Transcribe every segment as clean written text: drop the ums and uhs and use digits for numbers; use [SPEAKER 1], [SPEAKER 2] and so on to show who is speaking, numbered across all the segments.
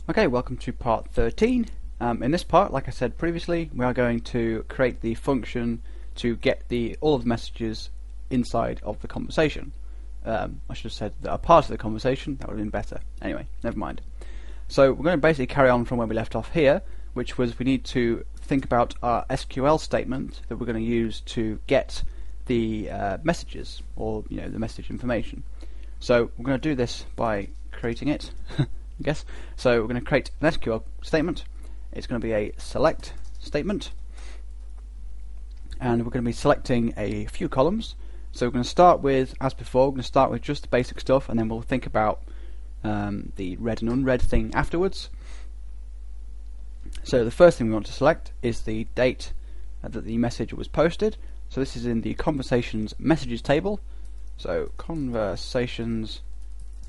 [SPEAKER 1] Okay, welcome to part 13. In this part, like I said previously, we are going to create the function to get all of the messages inside of the conversation. I should have said that are part of the conversation, that would have been better. Anyway, never mind. So we're going to basically carry on from where we left off here, which was we need to think about our SQL statement that we're going to use to get the messages, or the message information. So we're going to do this by creating it. I guess. So we're going to create an SQL statement. It's going to be a select statement, and we're going to be selecting a few columns. So we're going to start with, as before, we're going to start with just the basic stuff, and then we'll think about the read and unread thing afterwards. So the first thing we want to select is the date that the message was posted. So this is in the conversations messages table. So conversations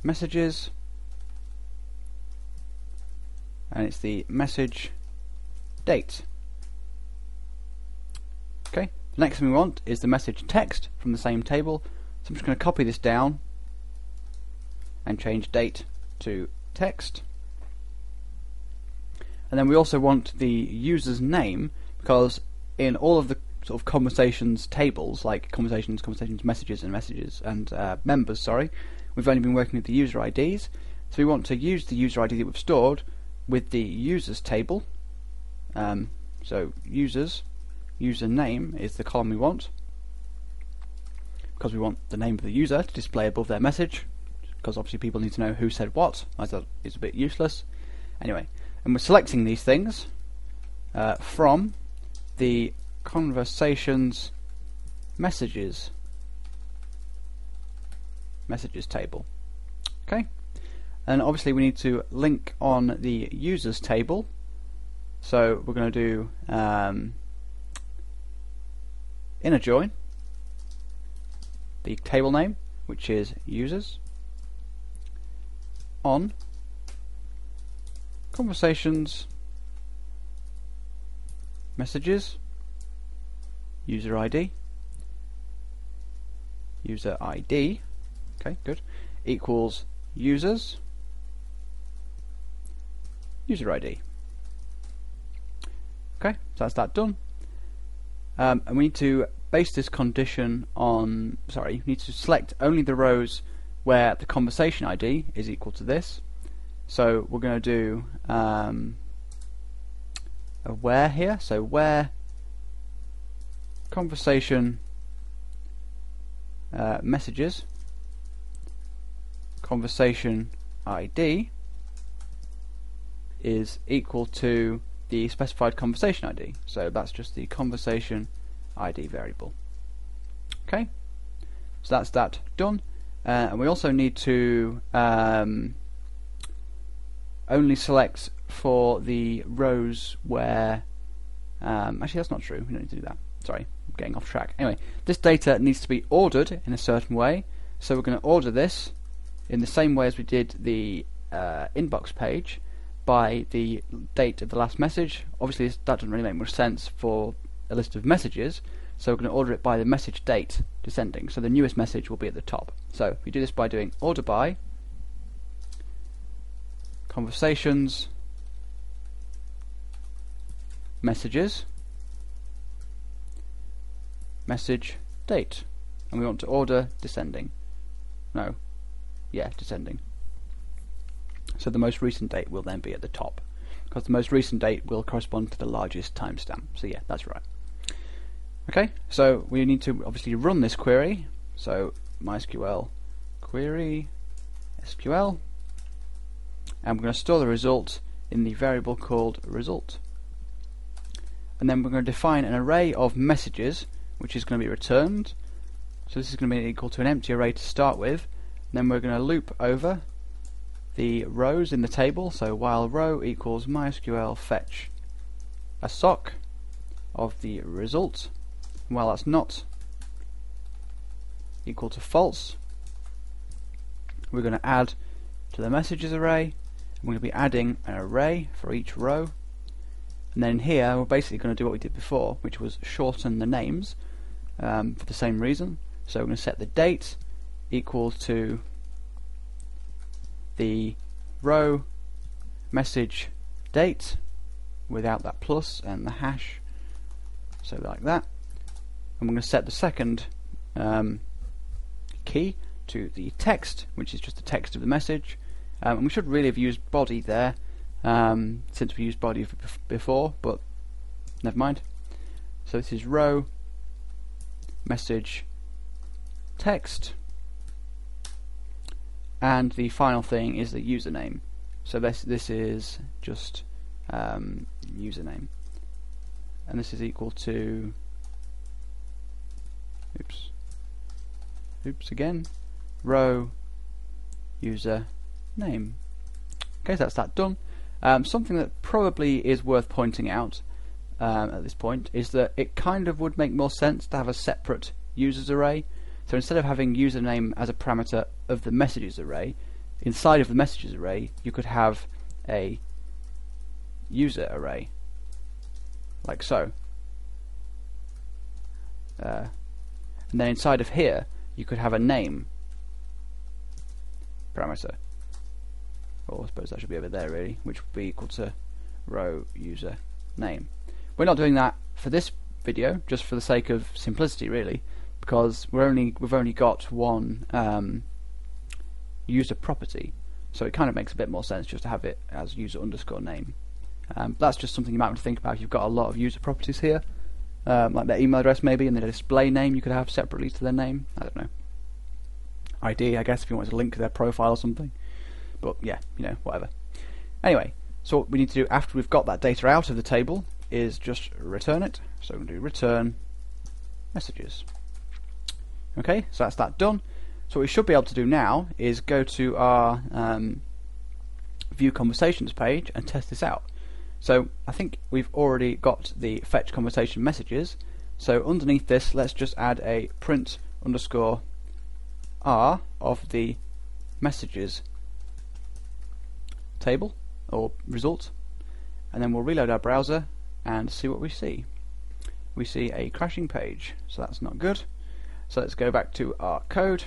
[SPEAKER 1] messages, and it's the message date. Okay, the next thing we want is the message text from the same table. So I'm just going to copy this down and change date to text. And then we also want the user's name, because in all of the sort of conversations tables, like conversations, messages, and members, we've only been working with the user IDs. So we want to use the user ID that we've stored with the users table. So user name is the column we want, because we want the name of the user to display above their message, because obviously people need to know who said what. I thought it's a bit useless. Anyway, and we're selecting these things from the conversations messages table. Okay. And obviously we need to link on the users table. So we're going to do inner join the table name, which is users, on conversations messages user ID, okay, good, equals users user ID. Okay, so that's that done. And we need to base this condition on, we need to select only the rows where the conversation ID is equal to this. So we're going to do a where here, so where conversation messages conversation ID is equal to the specified conversation ID. So that's just the conversation ID variable. Okay, so that's that done. And we also need to only select for the rows where actually that's not true, we don't need to do that. Sorry, I'm getting off track. Anyway, this data needs to be ordered in a certain way, so we're going to order this in the same way as we did the inbox page, by the date of the last message. Obviously that doesn't really make much sense for a list of messages, so we're going to order it by the message date descending, so the newest message will be at the top. So we do this by doing order by conversations messages message date, and we want to order descending. Descending. So the most recent date will then be at the top, because the most recent date will correspond to the largest timestamp. So yeah, that's right. Okay, so we need to obviously run this query. So MySQL query SQL, and we're going to store the result in the variable called result. And then we're going to define an array of messages which is going to be returned. So this is going to be equal to an empty array to start with. And then we're going to loop over the rows in the table, so while row equals MySQL fetch a sock of the result, and while that's not equal to false, we're going to add to the messages array. We're going to be adding an array for each row, and then here we're basically going to do what we did before, which was shorten the names for the same reason. So we're going to set the date equal to the row message date without that plus and the hash, so like that. And we're going to set the second key to the text, which is just the text of the message. And we should really have used body there, since we used body before, but never mind. So this is row message text, and the final thing is the username. So this is just username, and this is equal to oops again, row user name. Okay, so that's that done. Something that probably is worth pointing out at this point is that it kind of would make more sense to have a separate users array. So instead of having username as a parameter of the messages array, inside of the messages array you could have a user array, like so. And then inside of here you could have a name parameter, or I suppose that should be over there really, which would be equal to row user name. We're not doing that for this video, just for the sake of simplicity really, because we've only got one user property, so it kind of makes a bit more sense just to have it as user underscore name. That's just something you might want to think about if you've got a lot of user properties here, like their email address maybe, and the display name you could have separately to their name. I don't know. ID, I guess, if you want to link to their profile or something. But yeah, whatever. Anyway, so what we need to do after we've got that data out of the table is just return it. So we're going to do return messages. Okay, so that's that done. So what we should be able to do now is go to our view conversations page and test this out. So I think we've already got the fetch conversation messages. So underneath this, let's just add a print underscore r of the messages table or result, and then we'll reload our browser and see what we see. We see a crashing page, so that's not good. So let's go back to our code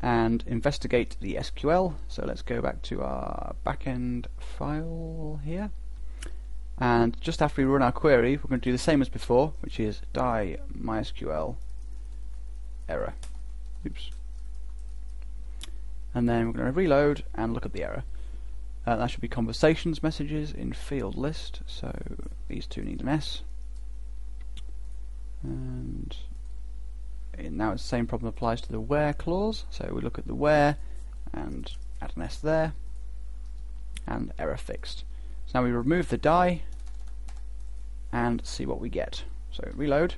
[SPEAKER 1] and investigate the SQL. So let's go back to our backend file here, and just after we run our query we're going to do the same as before, which is die MySQL error. Oops. And then we're going to reload and look at the error. That should be conversations messages in field list, so these two need an S. And now the same problem applies to the where clause, so we look at the where and add an S there, and error fixed. So now we remove the die and see what we get. So reload,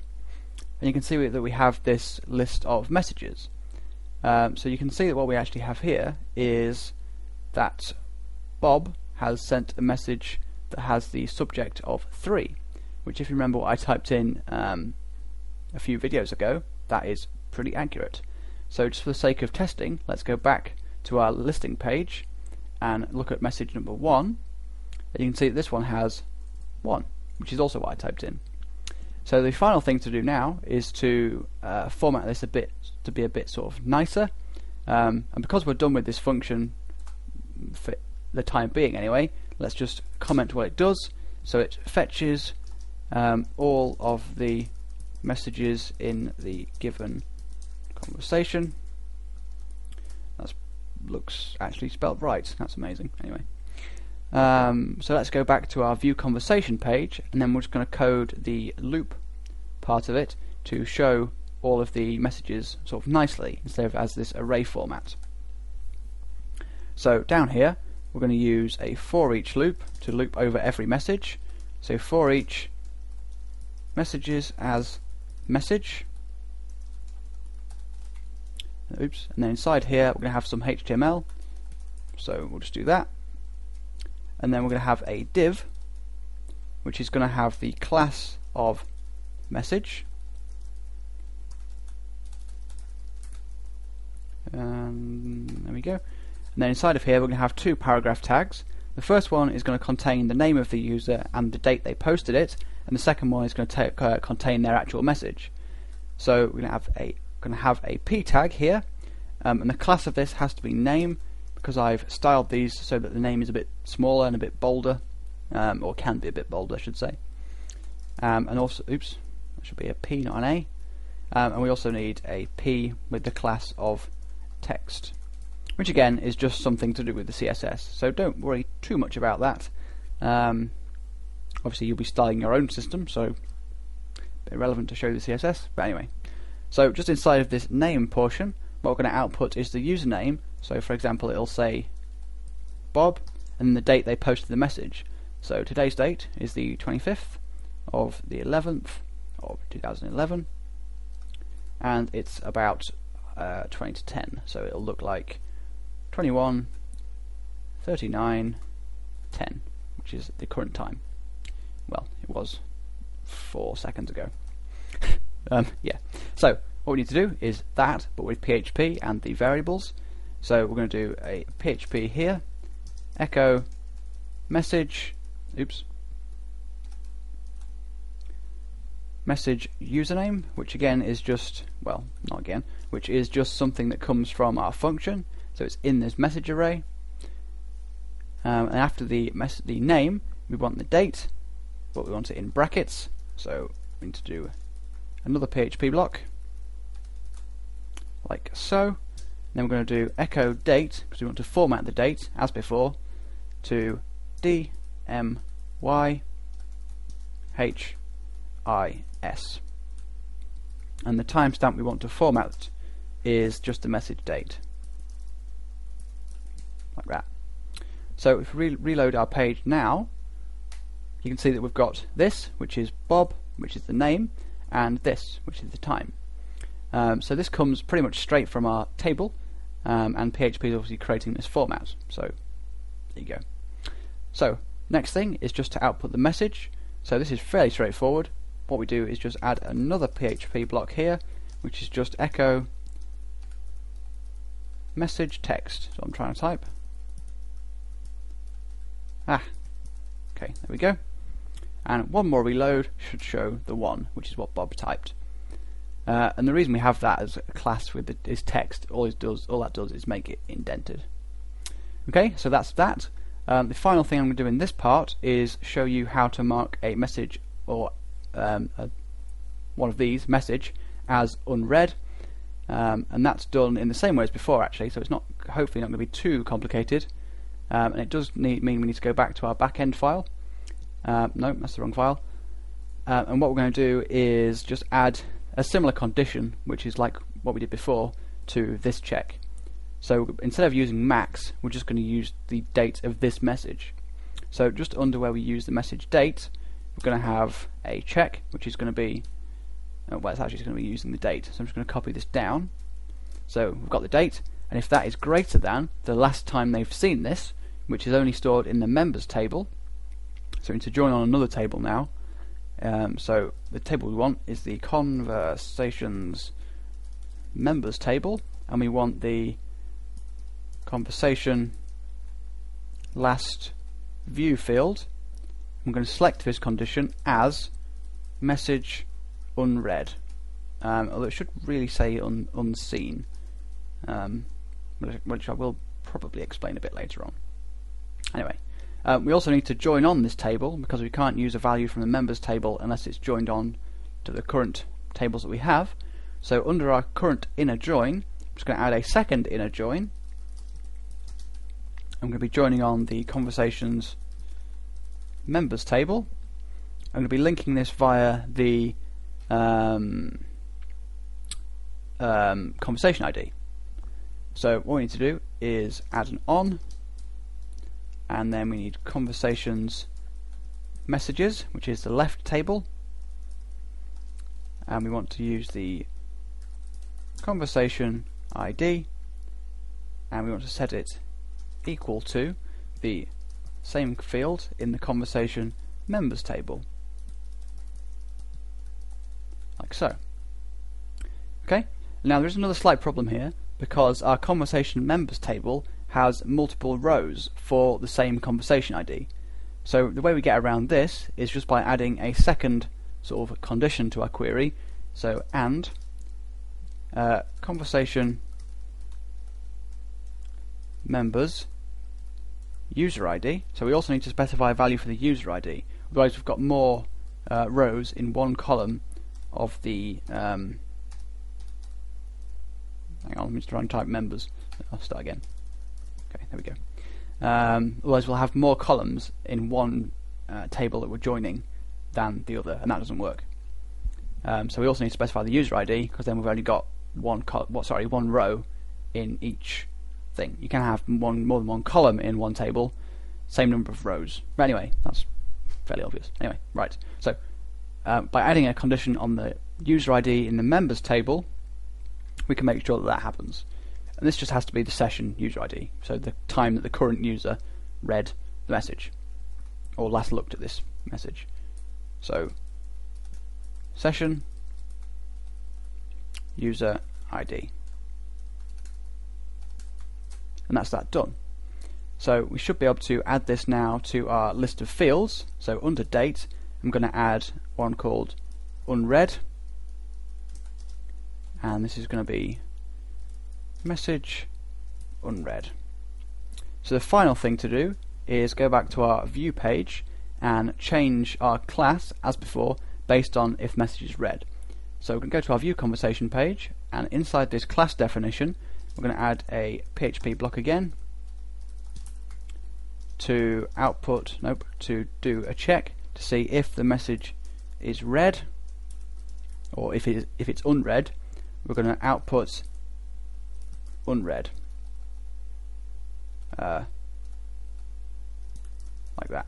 [SPEAKER 1] and you can see that we have this list of messages. So you can see that what we actually have here is that Bob has sent a message that has the subject of 3, which, if you remember what I typed in a few videos ago, that is pretty accurate. So just for the sake of testing, let's go back to our listing page and look at message number 1, and you can see that this one has 1, which is also what I typed in. So the final thing to do now is to format this a bit to be a bit sort of nicer, and because we're done with this function for the time being anyway, let's just comment what it does. So it fetches all of the messages in the given conversation. That looks actually spelled right. That's amazing. Anyway, so let's go back to our view conversation page, and then we're just going to code the loop part of it to show all of the messages sort of nicely instead of as this array format. So down here we're going to use a for each loop to loop over every message. So for each messages as message. Oops. And then inside here we're going to have some HTML, so we'll just do that. And then we're going to have a div which is going to have the class of message, there we go. And then inside of here we're going to have 2 paragraph tags. The first one is going to contain the name of the user and the date they posted it, and the second one is going to contain their actual message. So we're going to have a p tag here, and the class of this has to be name, because I've styled these so that the name is a bit smaller and a bit bolder, or can be a bit bolder I should say. And also, oops, that should be a P not an A. And we also need a P with the class of text, which again is just something to do with the CSS, so don't worry too much about that. Obviously you'll be styling your own system, so a bit irrelevant to show you the CSS, but anyway. So just inside of this name portion, what we're going to output is the username. So for example, it'll say Bob and the date they posted the message. So today's date is the 25th of the 11th of 2011, and it's about 20 to 10, so it'll look like 21, 39, 10, which is the current time. Well, it was 4 seconds ago. Yeah, so what we need to do is that, but with PHP and the variables. So we're going to do a PHP here, echo message, message username, which again is just, well, not again, which is just something that comes from our function, so it's in this message array. And after the name, we want the date, but we want it in brackets, so we need to do another PHP block, like so. Then we're going to do echo date, because we want to format the date, as before, to DMYHIS. And the timestamp we want to format is just the message date, like that. So if we reload our page now, you can see that we've got this, which is Bob, which is the name, and this, which is the time. So this comes pretty much straight from our table, and PHP is obviously creating this format. So there you go. So next thing is just to output the message. So this is fairly straightforward. What we do is just add another PHP block here, which is just echo message text. So I'm trying to type. Okay, there we go. And one more reload should show the 1, which is what Bob typed. And the reason we have that as a class with is text, all that does is make it indented. Okay, so that's that. The final thing I'm going to do in this part is show you how to mark a message or one of these message as unread, and that's done in the same way as before actually, so it's not hopefully not going to be too complicated, and it does mean we need to go back to our backend file. No, that's the wrong file. And what we're going to do is just add a similar condition, which is like what we did before, to this check. So instead of using max, we're just going to use the date of this message. So just under where we use the message date, we're going to have a check, which is going to be, well, it's actually going to be using the date. So I'm just going to copy this down. So we've got the date, and if that is greater than the last time they've seen this, which is only stored in the members table, so we need to join on another table now. So the table we want is the conversations members table, and we want the conversation last view field. I'm going to select this condition as message unread, although it should really say unseen, which I will probably explain a bit later on. Anyway, we also need to join on this table, because we can't use a value from the members table unless it's joined on to the current tables that we have. So under our current inner join, I'm just going to add a second inner join. I'm going to be joining on the conversations members table. I'm going to be linking this via the conversation ID. So what we need to do is add an on, and then we need conversations messages, which is the left table, and we want to use the conversation ID, and we want to set it equal to the same field in the conversation members table, like so. Okay, now there's another slight problem here, because our conversation members table has multiple rows for the same conversation ID. So the way we get around this is just by adding a second sort of condition to our query. So conversation members user ID. So we also need to specify a value for the user ID. Otherwise, we've got more rows in one column of the. Hang on, let me just try and type members. I'll start again. Okay, there we go. Otherwise, we'll have more columns in one table that we're joining than the other, and that doesn't work. So we also need to specify the user ID, because then we've only got one row in each thing. You can have more than one column in one table, same number of rows. But anyway, that's fairly obvious. Anyway, right. So by adding a condition on the user ID in the members table, we can make sure that that happens. And this just has to be the session user ID, so the time that the current user read the message, or last looked at this message. So session user ID, and that's that done. So we should be able to add this now to our list of fields. So under date, I'm going to add one called unread, and this is going to be message unread. So the final thing to do is go back to our view page and change our class as before based on if message is read. So we're going to go to our view conversation page, and inside this class definition we're going to add a PHP block again to to do a check to see if the message is read, or if it's unread. We're going to output unread like that.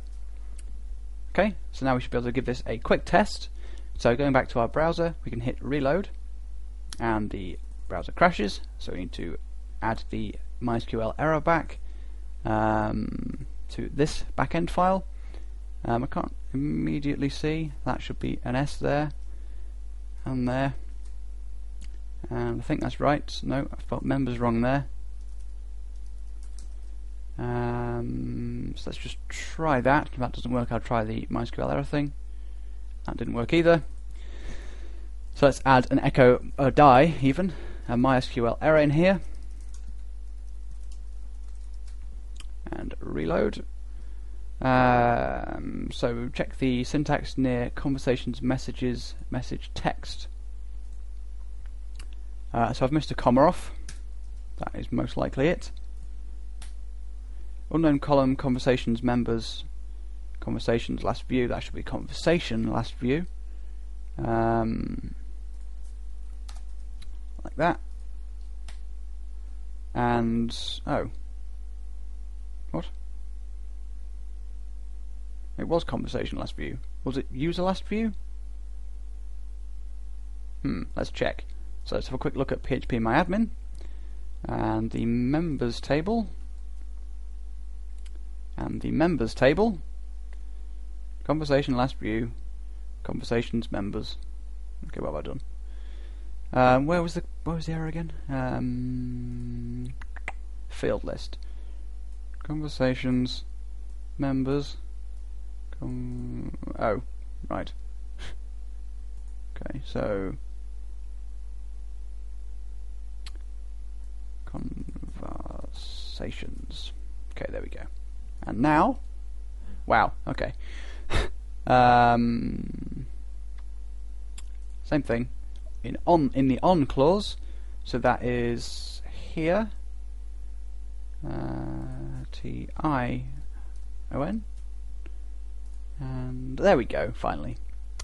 [SPEAKER 1] Okay, so now we should be able to give this a quick test. So going back to our browser, we can hit reload and the browser crashes, so we need to add the MySQL error back to this backend file. I can't immediately see, that should be an S there and there, and I think that's right. No, I've got members wrong there. So let's just try that. If that doesn't work, I'll try the MySQL error thing. That didn't work either. So let's add an echo, a MySQL error in here, and reload. So check the syntax near conversations messages message text. So I've missed a comma off. That is most likely it. Unknown column, conversations members, conversations last view. That should be conversation last view. Like that. And oh, what? It was conversation last view. Was it user last view? Let's check. So let's have a quick look at PHPMyAdmin and the members table. And the members table, conversation last view, conversations members. Okay, what have I done? Where was the error again? Field list, conversations members. Oh, right. Okay, so conversations. Okay, there we go. And now, wow, okay. Same thing in the on clause. So that is here. TION. And there we go, finally.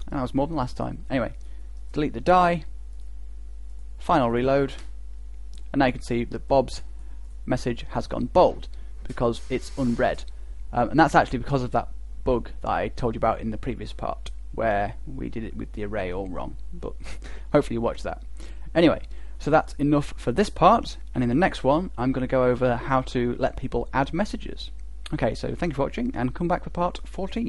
[SPEAKER 1] And that was more than last time. Anyway, delete the die. Final reload. And now you can see that Bob's message has gone bold, because it's unread, and that's actually because of that bug that I told you about in the previous part, where we did it with the array all wrong, but hopefully you watched that. Anyway, so that's enough for this part, and in the next one I'm going to go over how to let people add messages. Okay, so thank you for watching, and come back for part 14.